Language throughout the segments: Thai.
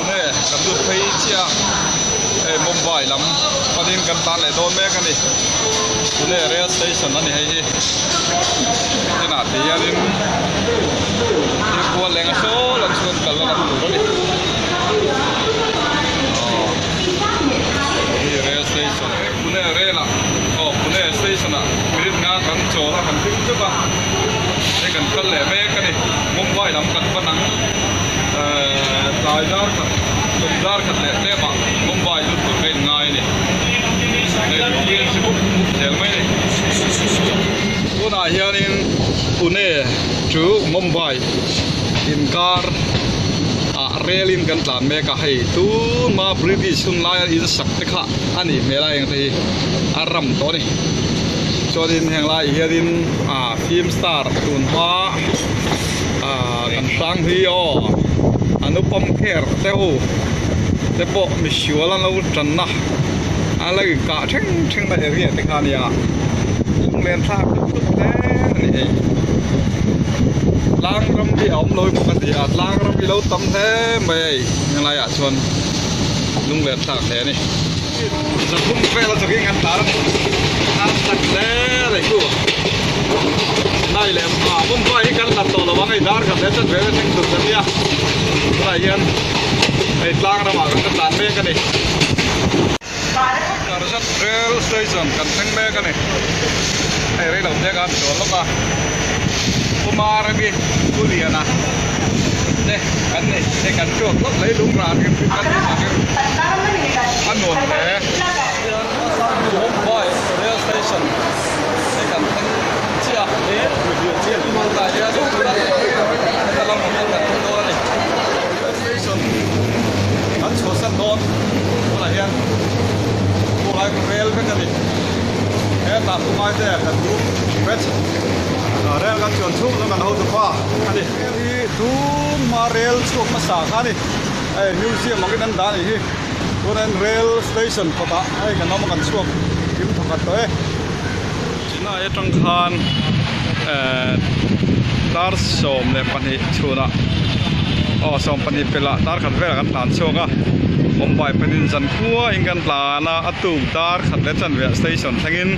nè cầm đuôi phi chia mông vải lắm có tin cần tan lại đôn mẹ cái này nè rail station này hay gì cái nào thì anh đi qua lên số lần xuân cần là làm đủ rồi đi rail station nè rail là nè station à mình ngã cần chỗ là cần tính chứ ba đây cần cân lẻ mẹ cái này mông vải lắm cần phân nắng đại dar kan dar kan le ba Mumbai lu tu kai ngai ni ne kien si bu tel mai ni ko na hian in Pune chu Mumbai in car a railin kan tlan me ka hei tu ma British sun lai in sak te kha ani me lai ang thei aram to ni cho din heng lai hian in film star tun pa kan sang hi o Anupam Kher te po mi shuala lo channa ala ka theng da area te khania len thak tuk te ni lang ram di om loi pakati lang ram di lo tam the mai yang lai chuan lung len thak the ni zakum pe la jogi ngan tar an tak le le ku nai le bum vai kan la to lo wangai dar ka le chan ve theng tuk nia đây yên, đây lang ra mà cái tàn mê cái này, cả rất rail station cần thanh mê cái này, đây đầu tiên ăn chỗ lắm à, Kumar đi, tu liền à, đây cần chuột lắm lấy đúng ra cái ăn ngon thế, Mumbai rail station, đây cần thanh chia, đấy, chia mà tại đây chúng ta làm một cái cần thôi này. Anh số sân đón, đó là hiện, cô lại rail cái gì, cái tạm thu mai thế, cần thu, vết, rail cái chuyển xuống nó cần hậu thực qua, cái gì, cái thu mà rail xuống mà xả cái gì, museum mà cái đàn đá này, cô nên rail station có ta, cái nó mà cần xuống, kiếm thật là tới, chỉ là trong khan, dar som này phần hiện chua đó. Som pani pela tar khat vela kan tlan choka Mumbai panin jan khua ingan tlana atum tar khat le chan ve station thangin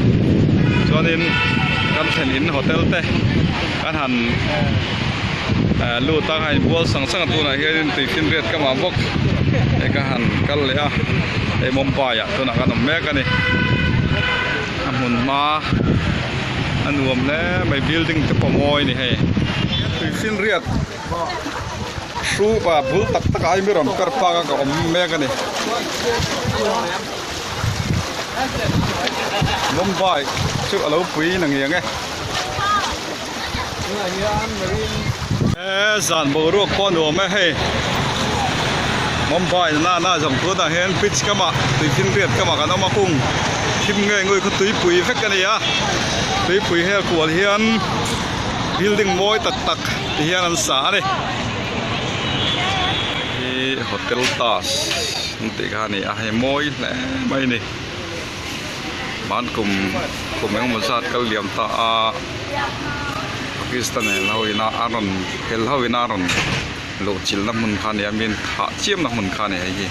chuanin kan thenin hotel te kan han lu ta hai bol sang sang tu na hian tiffin rate ka ma bok e ka han kal le a e Mumbai ya tu na kan me ka ni amun ma anuam le mai building te pomoi ni he tiffin rate su ba bul tak ai mi ron per pa ka om me ka ni Mumbai chu alo pui na nge nge zan bo ro ko no me he Mumbai na jong ko da hen pitch ka ma ti fin riat ka ma ka no ma kung kim nge ngoi ko tui pui fek ka ni ya tui pui he ko hian building moi tak ti hian an sa ni hotel tas nanti kan ni ahe moi le mai ni ban kum yang musat kal liam ta Pakistan ne lawina aron hel hawina aron lo chil na mun khan ya min kha chiam na mun khan ne hi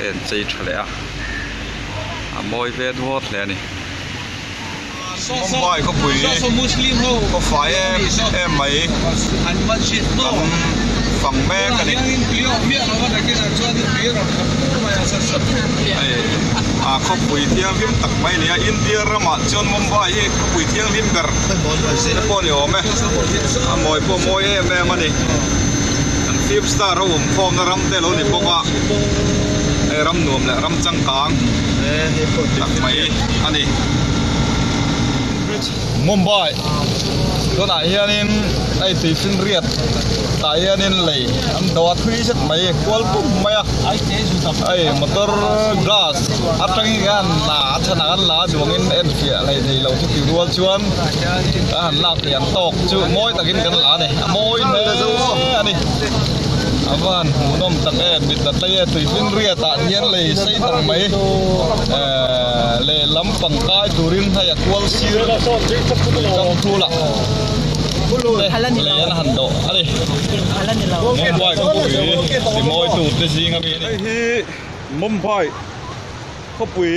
en chei thale a moi ve dhot le ni Mumbai ko pui Muslim ho ko fai em mai an masjid no phòng mẹ cái này không bùi thiêng phim tắc mấy này India ra mà chọn Mumbai không bùi thiêng phim gar cái con nhiều mẹ mồi em mà này phim star hôm phong nó ram tê lô này bông à ram nuông lại ram trăng cang tắc mấy anh này Mumbaiตัวไหนเฮียนี่ไอ้ตีฟินเรียดตายเฮียนี่เลยอันดอทวีสักไม่กวลปุ่มไม่อะไอ้มอเตอร์กลาสอัดตั้งกันหนาชนะกันหนาดวงอินเอ็นเฟียอะไรที่เราที่รัวชวนหันหลักยันตกจู่มอยตะกินกันหนาเนี่ยมอยเนี่ยอันนี้avan hunom tak bit tatay tuifin ria ta nian le sei tang mai le lampang kai turin hay kwal sir kam thula Halan nila. Yan hando. Ali. Halan nila. Mumbai koปุ๋ยสิมอยตูดจะซีงมีนี่ที่มุมไผ่เขาปุ๋ย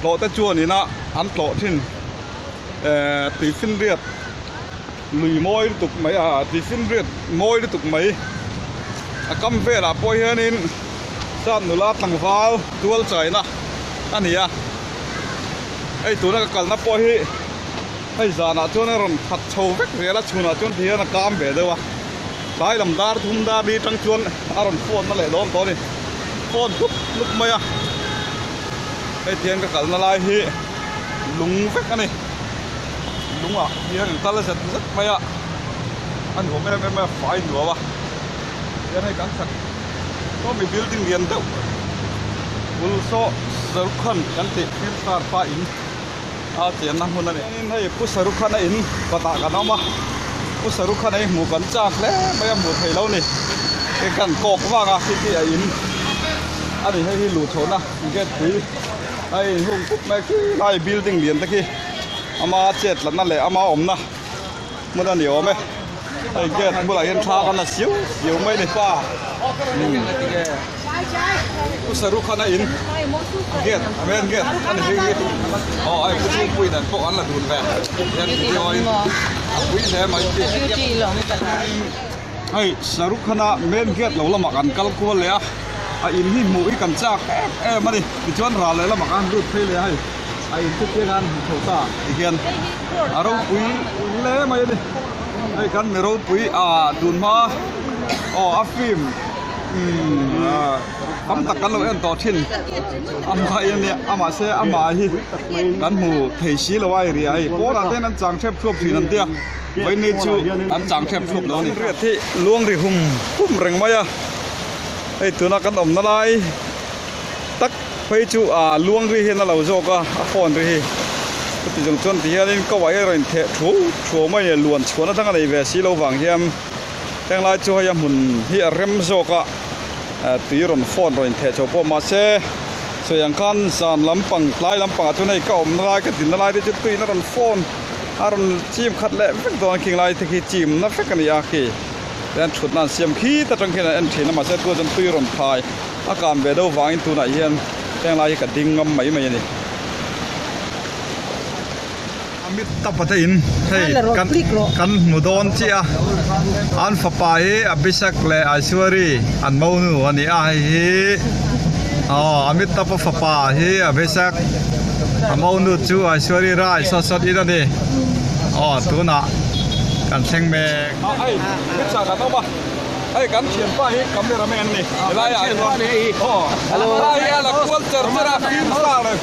โตแต่จวนนี่นะอันโตทิ้นตีฟินเรียดหลุยมอยตุกไหมตีฟินเรียดมอยตุกไหมกำเฟล่ะปอยเฮนินซ้ำหนูลาตั้งฟ้าตัวใจนะอันนี้ไอ้ตัวนั้นก็กันนะปอยไอ้จานะจวนนั้นรันผัดโชว์เวกเรียละชวนจวนเทียนกามเบดเลยวะสายลำดาร์ทุ่มดาดีทั้งชวนอารมณ์ฟอนนั่นแหละโดนตัวนี้ฟอนทุบลุกไหมไอ้เทียนก็กันอะไรฮีลุงเวกอันนี้ลุงเทียนตะละเสร็จสักไหมอันผมไม่ไฟหนัววะเทียนให้กันสักก็มีบิลดิ้งเรียนเต้าบุลโซสรุปขันกันติฟิลตาร์ฟ้าอินเจียนน้ำมันนี่ให้ผู้สรุปขันอินก็ตากันเอามาผู้สรุปขันไอ้หมูกันจากแล้วไม่หมูไทยแล้วนี่ไอ้กันกอกว่างที่อินอันนี้ให้หลุดชนนะอีกแค่ปีไอ้หุ่นปุ๊บแม่กี้ไอ้บิลดิ้งเรียนตะกี้เอามาเจ็ดแล้วนั่นแหละเอามาอมนะมันเหนียวไหมไอ้แก่เมื่อไหร่เห็นชากันละเสียวไม่ได้ป้าผู้สรุปขันอินเกตเมนเกตอันนี้อ๋อไอ้ผู้ช่วยคุยนั่นพวกอันละดูนแม่ยันย่อยคุยแท้มาจริงไอ้สรุปขันเมนเกตเราละหมักกันกัลกวนเลยไอ้อินที่หมูอีกันจากมาดิดิชวนราเลยละหมักกันรูดเพลเลยไอ้ทุกอย่างถูกตาอีกอย่างเราคุยเลยมาดิไอ้กันเราคุยดูนมาอัฟฟิมคำตักกันเราเอ็นต่อทิ้นอันมาอย่างเนี้ยอามาเซ่อามาฮีกันหมูเทชีเราไว้เรียไอ้โบราณนั้นจังเทปทุบทีนั่นเดียไว้ในจูอันจังเทปทุบแล้วนี่เรียกที่ล้วงริหุ่มแรงไหมไอ้ตัวนักกันอมนั่นไรตักไปจูล้วงริเห็นเราโจกฟอนริก็ติดจนที่นี่ก็ไว้เราเทชัวไม่ล้วนชวนทั้งอะไรเวสีเราหวังเฮียมแต่งลายจูให้ยมุนที่เริ่มโจกตีรอนฟอนรอนเทชพอมาเซ่ส่วนกันสารลำปังลายลำปังทุนให้ก็อมลายก็ติดลายที่จะตีนรอนฟอนอารมณ์จีมขัดเละเป็นตัวคิงลายที่จีมนักเฟกันยาคีแต่ชุดนั้นเสียมขี้แต่จังแค่นั้นเอ็นทีนมาเซ่ตัวจนตีรอนพายอาการเบดวางตัวไหนเฮียนแต่งลายก็ดิ่งงำไม่นี่มิตรปะทินให้กันหมุดอนเชียอันฟ้าไปอภิเษกและไอชวรีอันมูนูอันนี้มิตรปะฟ้าไปอภิเษกอันมูนูจูไอชวรีไรสดอีนั่นนี่ตัวน่ะกันเชงเมกไอ้มิตรกันเอาปะไอ้กันเขียนป้ายกัมเมราแมนนี่อะไรอ่ะอะไรล่ะควรจะฟิล์มสตาร์เลย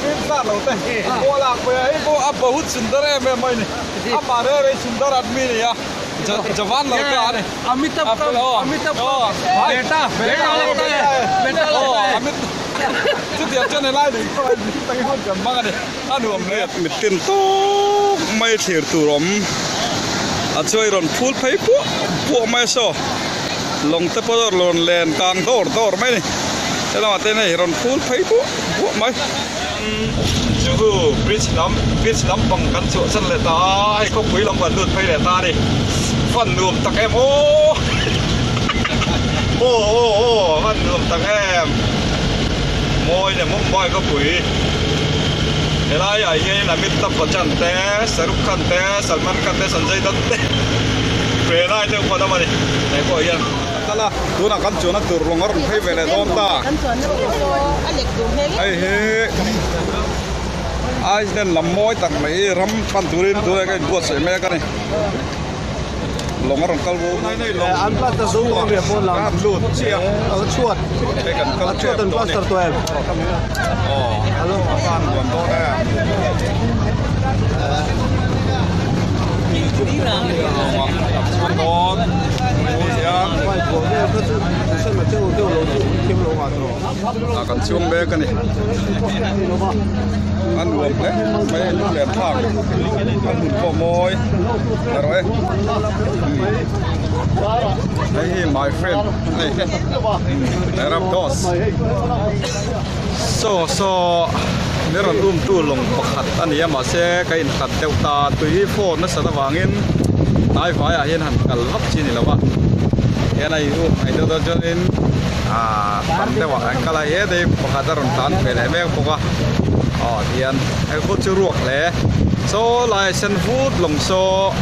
โอ้ล่ะไปไอ้โบอับबहुत सुंदर है मैं नहीं अब बारे रे सुंदर आदमी ने या जवान लड़का है अमिताभ बेटा अमितที่เดียวจะในไล่ดิไปห้องกันบ้างกันดิหนุ่มเนี่ยมิตินโตไม่เถียรตุรมช่วยรอนพูดไปพวกไม่โซลงตะปอดลนแลนกลางโดดไหมนี่จะต้องมาเต้นให้รอนพูดไปพวกไหมจูบริดจ์น้ำปังกันโซ่สั้นเลยตาให้เขาคุยลงกันลุดไปเลยตาดิฟันรวมตะแคมโอ้ฟันรวมตะแคมมอยเนี่ยมุ้งบอยก็คุยเวลาใหญ่เงี้ยนะมิตรประจันเตะสรุปขันเตะสลมันขันเตะสัญญาดันเตะเปรย์ได้เจ้าคนทำอะไรไหนก็ยังตลาดดูนักกันจูนักตัวลงอารมณ์ให้เวลาโดนตาไอ้เฮ้ไอ้เนี่ยลำมอยตักไม่รำปันตุรินตัวอะไรกันบวชเสียแม่กันนี่ลงอารมณ์กัลวูนี่ลงอันพลาสติกสูงเรียบร้อยลูดเชียชวดไอ้กันกัลชวดเป็นพลาสติกตัวเองฮัลโหลฟันบนโต๊ะได้ชวนกันช่วงเบกันนี่อันรวมเลยไม่รู้แหลมทางอันหุ่นขโมยอะไรไอ้ my friend ไอ้รับดอสโซนี่เราตู้ลงประคัดอันนี้มาเสกไอ้ขัดเตาตาตุยโฟนนั่นสตวางิน นายฝ่ายเห็นหันกันลับชีนี่แล้วว่าเห็นไอ้ตัวจนin tạm thếว่าcái này ấy thì bậc hạ tầng tán về lại mấy bậc à tiền cái cốt chưa ruột lẽ số lại sân phút lồng số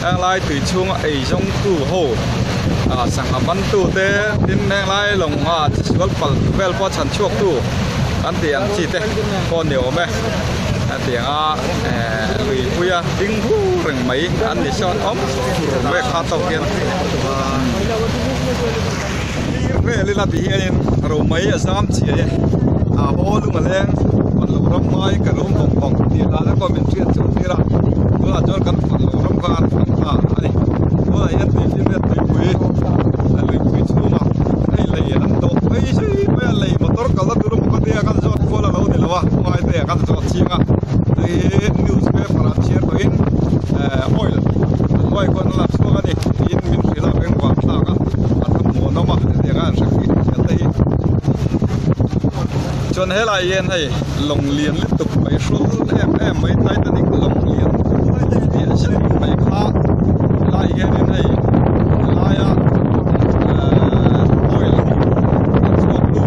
đang lại từ chung ấy trong tủ hồ sang hầm bắn tủ thế tin đang lại lồng chỉ có phần vel po sản chuộc tủ ăn tiền chỉ thế còn nhiều mấy tiền vì bây giờ tiếng hú rừng mấy ăn thì cho ốm về khá tàu kia về lên là tí hiện rồi mấy ở xóm chỉ bố luôn mà lên còn lục rong mai cả lục bồng bồng thì là nó còn mình chuyện chỗ kia là tôi là cho căn phần lục rong gan phần này tôi là hiện thì hiện thì quý là lười quý chú mà đây là hiện đồ ấy chứ bây giờ lấy một tốp cả lớp tôi một cái cái cho cô là lâu thì là wa mai thì cái cho chiên à thì newspaper làm chia với oil con nó làm số cái này in mình phải làm cái quảng cáo cả nó mà thì cái sản phẩm cái này cho nên là yên hay lồng liền liên tục mấy số em mấy tay ta định lồng liền thì sẽ mấy khác lại yên đến này lại ôi là số đủ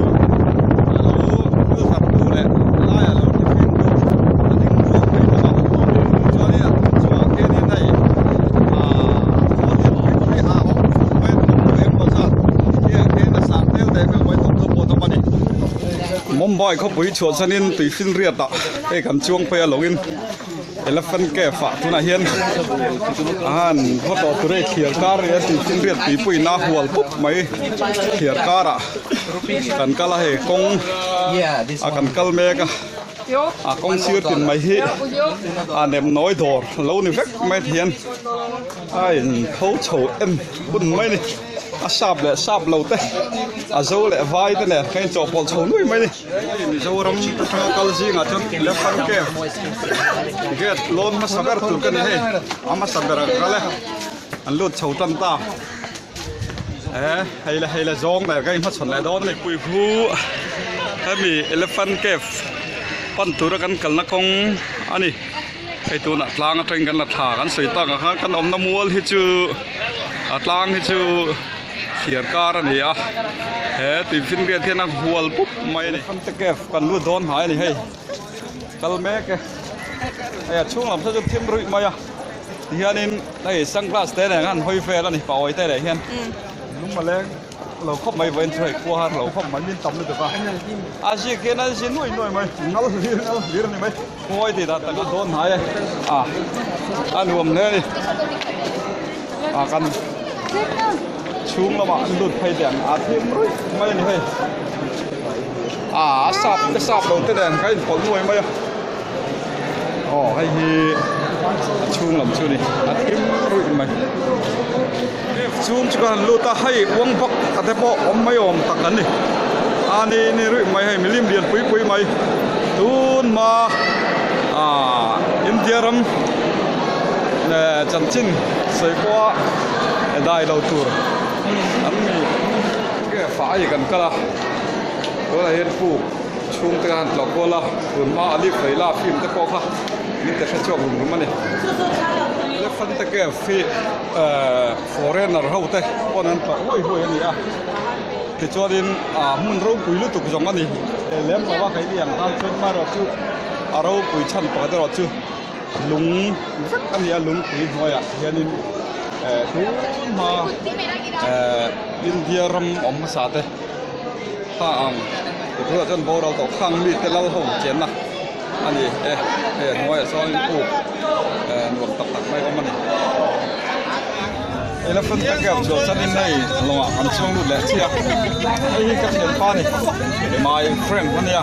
lâu cứ thật đủ này lại lâu thì phim đủ định đủ mấy nó cho nên cho cái này Mumbaiเขาปุ๋ยชวนชนินตีฟินเรียดอ่ะไอ้คำช่วงไปหลงอินเอลฟันแก่ฝาทุนอาเฮียนพอต่อตัวเรเขียการ์ตีฟินเรียดตีปุ๋ยน้าหัวปุ๊บไม่เขียการ์กันกะละเหกงกันกะละเมกกงชื่อตินไม่ฮิเนมน้อยดอร์lâuนี่เวกไม่เทียนไอ้เขาโฉดเอ็มบุญไม่นี่sạp lệ sạp lâu thế dâu lệ vai thế này cái chỗ bỏ trâu nuôi mấy đi dâu rắm cái gì ngã chân lệ phân kẹp cái lon mà sắp bẹt tụi cái này mà sắp bẹt cái này anh lột trâu tân ta hay là giông này cái mà chuẩn lại đó này quỳ phu cái bị elephant cave pan tụi nó cần nó không anh đi cái tụi nó lang trên cái là thả cái sợi tăng cái ông nó mua thì chưa lang thì chưaเขียนการ์นี่ตีฟินเรียนที่นักหัวปุ๊บไม่เนี่ยฟันตะเก็บกันรูดโดนหายนี่ให้กัลเมกช่วงหลังจะเทียมรุ่ยมาเฮียนี่ได้สังกลาสเตนงั้นห้อยเฟแล้วนี่เป่าไอ้เต้เลยเฮียลุงมาแรงเราคบไม่เว้นช่วยกลัวเราคบมันยิ่งต่ำเลยแต่ว่าอาชีพแค่นั้นสินุ่ยไหมนั่งเรียนนี่ไหมห้อยตีแต่ก็โดนหายรวมเนี่ยนี่กันช่วงละมาอันดุดไฟแดงอาทิตย์รุ่ยไม่นี่เฮ้ยสับจะสับเราแต่แดงใครผลรวยไหมให้ช่วงลำช่วงนี้อาทิตย์รุ่ยไหมช่วงช่วงลูตาให้วงพักแต่พออมไม่อมตักกันนี่นี่รุ่ยไหมให้มิลิมเดียนปุยไหมตูนมาอินเดียรัมจันจินใส่กัวได้เราตัวอันนี้แก่ฝ่ายกันก็ละก็เลยเห็นผู้ช่วงการหลอกก็ละคนมาอันนี้ไฟล่าฟิล์มตะโกค่ะนี่แต่แค่ช่วงหุ่นมันนี่แล้วฟันตะแก่ฟิฟอร์เรนเนอร์เขาแต่เพราะนั้นก็ห้วยนี่ที่จอดินมุ่งเราปุ๋ยลุตุกจงอันนี้เลี้ยงมาว่าใครเลี้ยงทางเชิญมาเราชื่อเราปุ๋ยชั้นปกติเราชื่อลุงอันนี้ลุงปุ๋ยหอยเฮียนินทุนมาอินเดียรัมอมสาเตข้างเพื่อจนโบเราตกข้างมีแต่เราห่มเจนนะอันนี้น้อยซ้อนผูกหนวดตักไม่ก็มันแล้วฟันตะเกียบโจชันนี่ลงอันช่วงรุ่นแหละเชียไอ้กับเงินฟ้านี่มาเฟรนด์คนนี้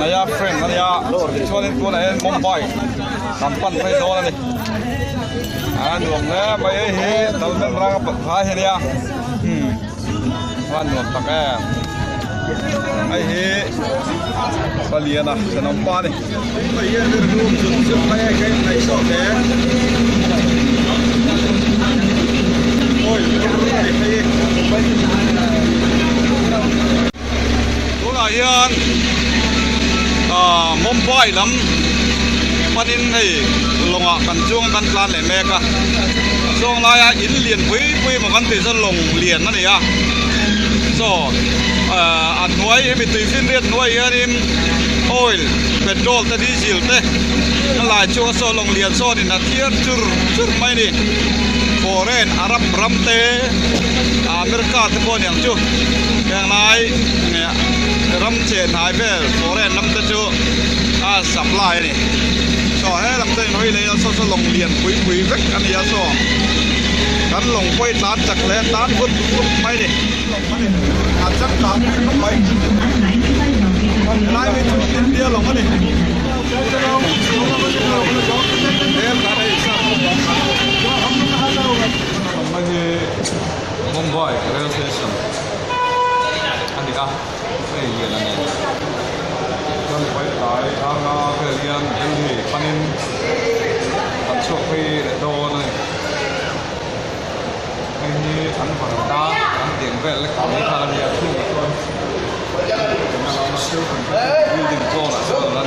นายเฟรนด์คนนี้ช่วงนี้ตัวไหนมุมไบทำปั้นไปโดนนี่หนุ่มเนี่ยไปเฮ้ตอนนั้นรักกับพายเนี่ยว่าหนุ่มตักไอ้เฮ้ปลีนะสนมป้านี่ไปเฮ้เรื่องรูปจุดไปกันในช่องเนี่ยโอ้ยไอ้เฮ้ตัวไหนยันมุมไบล้ำปันนินให้ลงกันช่วงกันกลางเลยแม่ก็ ส่งลายอินเหรียญปุ้ยมากันติดสลงเหรียญนั่นเองsoอันหน่วยให้มีตีฟินเรียนหน่วยอันนี้ออยล์เพโตรลแต่ดีเซลเต้นั่นหลายช่วงโซลงเหรียญโซนี่นาเทียนจุดไม่นี่ฟอเรนอาหรับรัมเตอเมริกาที่พอนอย่างจู่อย่างไรเนี่ยรัมเชนไฮเวลฟอเรนรัมเตจู่สับลายนี่soให้รัมเตหน่วยเลยโซลงเหรียญปุ้ยเวกอันนี้โซกันลงไปตัดจากแหลมตัดพุทธไม่ดิลงมาดิอาจจะตัดลงไปไล่ไปจุดเดียวลงมาดิเดี๋ยวอะไรสักมาที่มุมไบเรลเซชันอันนี้ก็ไม่เยอะนะเนี่ยกันไปตายทางเรียนเอลฮีปันินตัดช่วงไปโดนเลยไอ้นี่ฉันฝันตาฉันเตียงเวทและของทาราเมียทุ่งต้นเรามาเชื่อคนที่ยืนโซ่ละส่วนนั้น